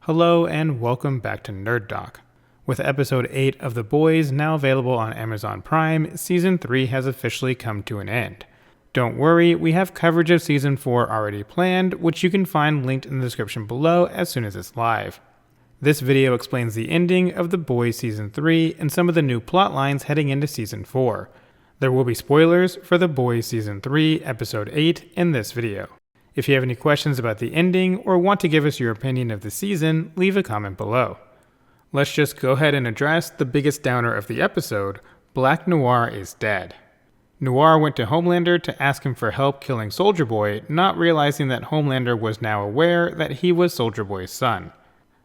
Hello and welcome back to Nerd Doc. With episode 8 of The Boys now available on Amazon Prime, season 3 has officially come to an end. Don't worry, we have coverage of season 4 already planned, which you can find linked in the description below as soon as it's live. This video explains the ending of The Boys season 3 and some of the new plot lines heading into season 4. There will be spoilers for The Boys season 3 episode 8 in this video. If you have any questions about the ending or want to give us your opinion of the season, leave a comment below. Let's just go ahead and address the biggest downer of the episode: Black Noir is dead. Noir went to Homelander to ask him for help killing Soldier Boy, not realizing that Homelander was now aware that he was Soldier Boy's son.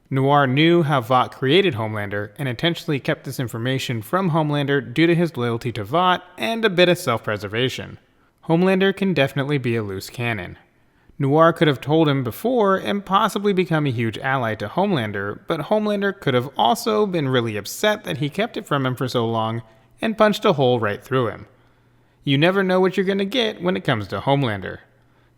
Noir knew how Vought created Homelander and intentionally kept this information from Homelander due to his loyalty to Vought and a bit of self-preservation. Homelander can definitely be a loose cannon. Noir could have told him before and possibly become a huge ally to Homelander, but Homelander could have also been really upset that he kept it from him for so long and punched a hole right through him. You never know what you're going to get when it comes to Homelander.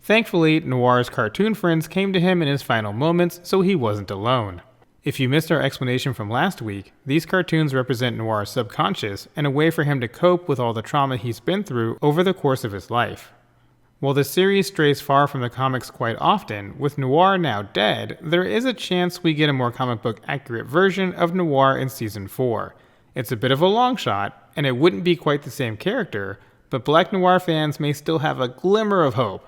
Thankfully, Noir's cartoon friends came to him in his final moments, so he wasn't alone. If you missed our explanation from last week, these cartoons represent Noir's subconscious and a way for him to cope with all the trauma he's been through over the course of his life. While the series strays far from the comics quite often, with Noir now dead, there is a chance we get a more comic book accurate version of Noir in season 4. It's a bit of a long shot, and it wouldn't be quite the same character, but Black Noir fans may still have a glimmer of hope.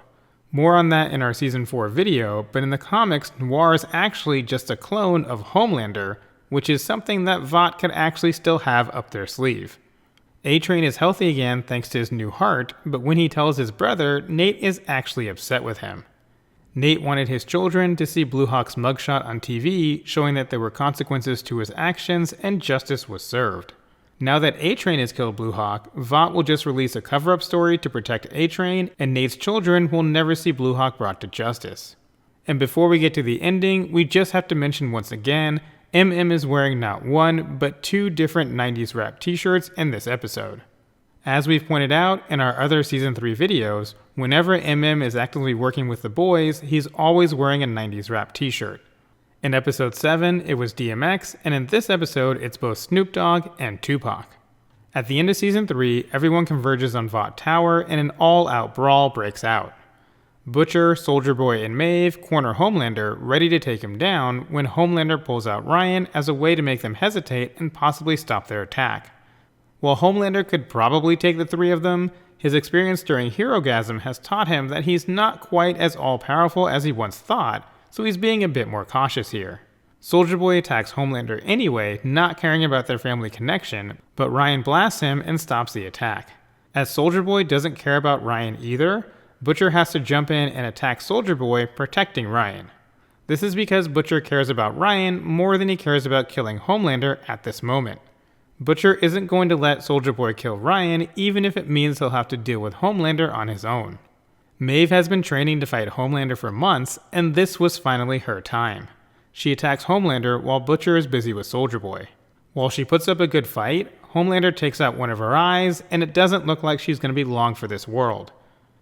More on that in our season 4 video, but in the comics, Noir is actually just a clone of Homelander, which is something that Vought could actually still have up their sleeve. A-Train is healthy again thanks to his new heart, but when he tells his brother, Nate is actually upset with him. Nate wanted his children to see Blue Hawk's mugshot on TV, showing that there were consequences to his actions and justice was served. Now that A-Train has killed Blue Hawk, Vought will just release a cover-up story to protect A-Train, and Nate's children will never see Blue Hawk brought to justice. And before we get to the ending, we just have to mention once again, MM is wearing not one, but two different 90s rap t-shirts in this episode. As we've pointed out in our other Season 3 videos, whenever MM is actively working with the boys, he's always wearing a 90s rap t-shirt. In episode 7, it was DMX, and in this episode, it's both Snoop Dogg and Tupac. At the end of Season 3, everyone converges on Vought Tower, and an all-out brawl breaks out. Butcher, Soldier Boy, and Maeve corner Homelander, ready to take him down, when Homelander pulls out Ryan as a way to make them hesitate and possibly stop their attack. While Homelander could probably take the three of them, his experience during Herogasm has taught him that he's not quite as all-powerful as he once thought, so he's being a bit more cautious here. Soldier Boy attacks Homelander anyway, not caring about their family connection, but Ryan blasts him and stops the attack. As Soldier Boy doesn't care about Ryan either, Butcher has to jump in and attack Soldier Boy, protecting Ryan. This is because Butcher cares about Ryan more than he cares about killing Homelander at this moment. Butcher isn't going to let Soldier Boy kill Ryan, even if it means he'll have to deal with Homelander on his own. Maeve has been training to fight Homelander for months, and this was finally her time. She attacks Homelander while Butcher is busy with Soldier Boy. While she puts up a good fight, Homelander takes out one of her eyes, and it doesn't look like she's going to be long for this world.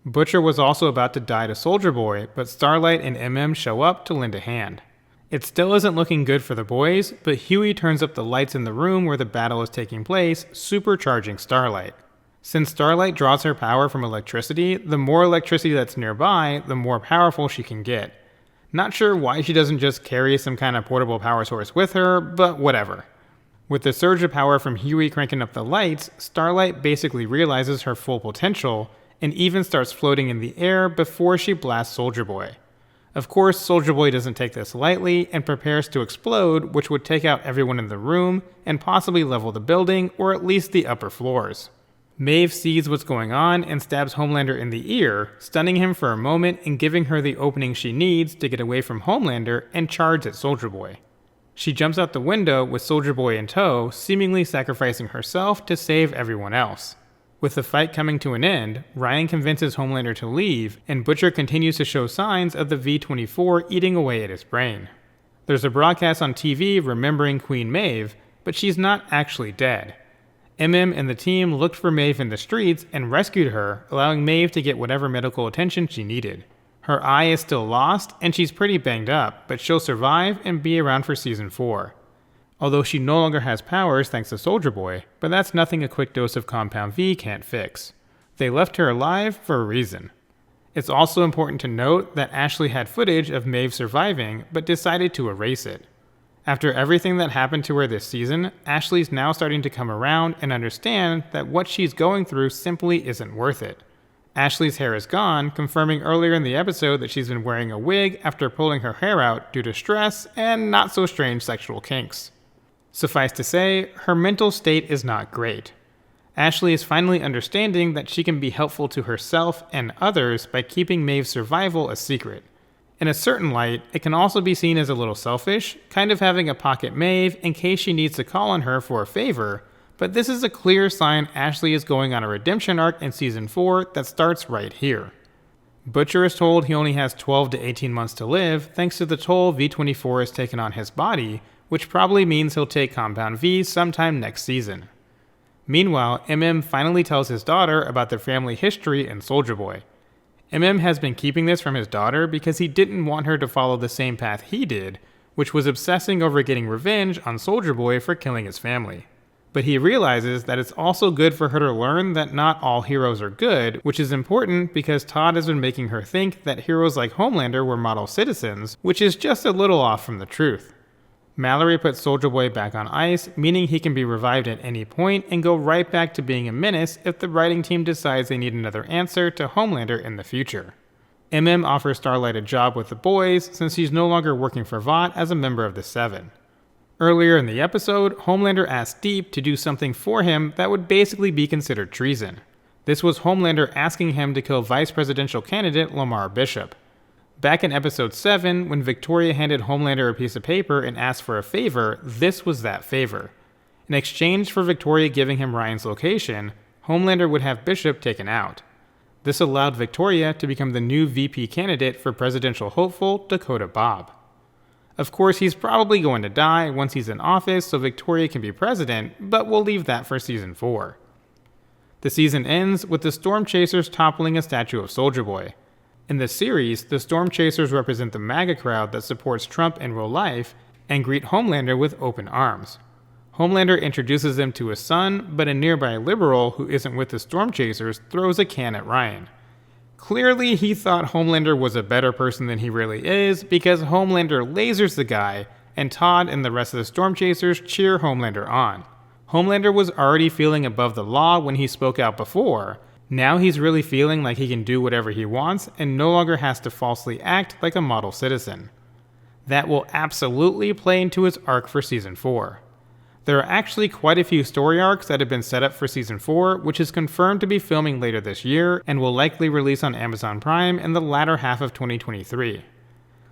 Butcher was also about to die to Soldier Boy, but Starlight and MM show up to lend a hand. It still isn't looking good for the boys, but Huey turns up the lights in the room where the battle is taking place, supercharging Starlight. Since Starlight draws her power from electricity, the more electricity that's nearby, the more powerful she can get. Not sure why she doesn't just carry some kind of portable power source with her, but whatever. With the surge of power from Huey cranking up the lights, Starlight basically realizes her full potential, and even starts floating in the air before she blasts Soldier Boy. Of course, Soldier Boy doesn't take this lightly and prepares to explode, which would take out everyone in the room and possibly level the building or at least the upper floors. Maeve sees what's going on and stabs Homelander in the ear, stunning him for a moment and giving her the opening she needs to get away from Homelander and charge at Soldier Boy. She jumps out the window with Soldier Boy in tow, seemingly sacrificing herself to save everyone else. With the fight coming to an end, Ryan convinces Homelander to leave, and Butcher continues to show signs of the V-24 eating away at his brain. There's a broadcast on TV remembering Queen Maeve, but she's not actually dead. MM and the team looked for Maeve in the streets and rescued her, allowing Maeve to get whatever medical attention she needed. Her eye is still lost, and she's pretty banged up, but she'll survive and be around for Season 4. Although she no longer has powers thanks to Soldier Boy, but that's nothing a quick dose of Compound V can't fix. They left her alive for a reason. It's also important to note that Ashley had footage of Maeve surviving, but decided to erase it. After everything that happened to her this season, Ashley's now starting to come around and understand that what she's going through simply isn't worth it. Ashley's hair is gone, confirming earlier in the episode that she's been wearing a wig after pulling her hair out due to stress and not so strange sexual kinks. Suffice to say, her mental state is not great. Ashley is finally understanding that she can be helpful to herself and others by keeping Maeve's survival a secret. In a certain light, it can also be seen as a little selfish, kind of having a pocket Maeve in case she needs to call on her for a favor, but this is a clear sign Ashley is going on a redemption arc in Season 4 that starts right here. Butcher is told he only has 12 to 18 months to live thanks to the toll V24 has taken on his body, which probably means he'll take Compound V sometime next season. Meanwhile, finally tells his daughter about their family history and Soldier Boy. Has been keeping this from his daughter because he didn't want her to follow the same path he did, which was obsessing over getting revenge on Soldier Boy for killing his family. But he realizes that it's also good for her to learn that not all heroes are good, which is important because Todd has been making her think that heroes like Homelander were model citizens, which is just a little off from the truth. Mallory puts Soldier Boy back on ice, meaning he can be revived at any point and go right back to being a menace if the writing team decides they need another answer to Homelander in the future. offers Starlight a job with the boys since she's no longer working for Vought as a member of the Seven. Earlier in the episode, Homelander asked Deep to do something for him that would basically be considered treason. This was Homelander asking him to kill vice presidential candidate Lamar Bishop. Back in episode 7, when Victoria handed Homelander a piece of paper and asked for a favor, this was that favor. In exchange for Victoria giving him Ryan's location, Homelander would have Bishop taken out. This allowed Victoria to become the new VP candidate for presidential hopeful Dakota Bob. Of course, he's probably going to die once he's in office so Victoria can be president, but we'll leave that for Season 4. The season ends with the Storm Chasers toppling a statue of Soldier Boy. In the series, the Storm Chasers represent the MAGA crowd that supports Trump in real life and greet Homelander with open arms. Homelander introduces them to his son, but a nearby liberal who isn't with the Storm Chasers throws a can at Ryan. Clearly, he thought Homelander was a better person than he really is because Homelander lasers the guy, and Todd and the rest of the Storm Chasers cheer Homelander on. Homelander was already feeling above the law when he spoke out before. Now he's really feeling like he can do whatever he wants and no longer has to falsely act like a model citizen. That will absolutely play into his arc for Season 4. There are actually quite a few story arcs that have been set up for Season 4, which is confirmed to be filming later this year and will likely release on Amazon Prime in the latter half of 2023.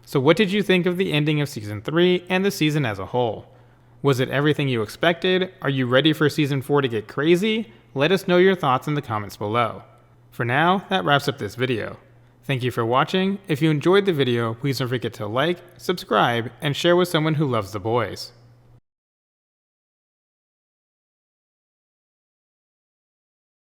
So what did you think of the ending of Season 3 and the season as a whole? Was it everything you expected? Are you ready for Season 4 to get crazy? Let us know your thoughts in the comments below. For now, that wraps up this video. Thank you for watching. If you enjoyed the video, please don't forget to like, subscribe, and share with someone who loves the boys.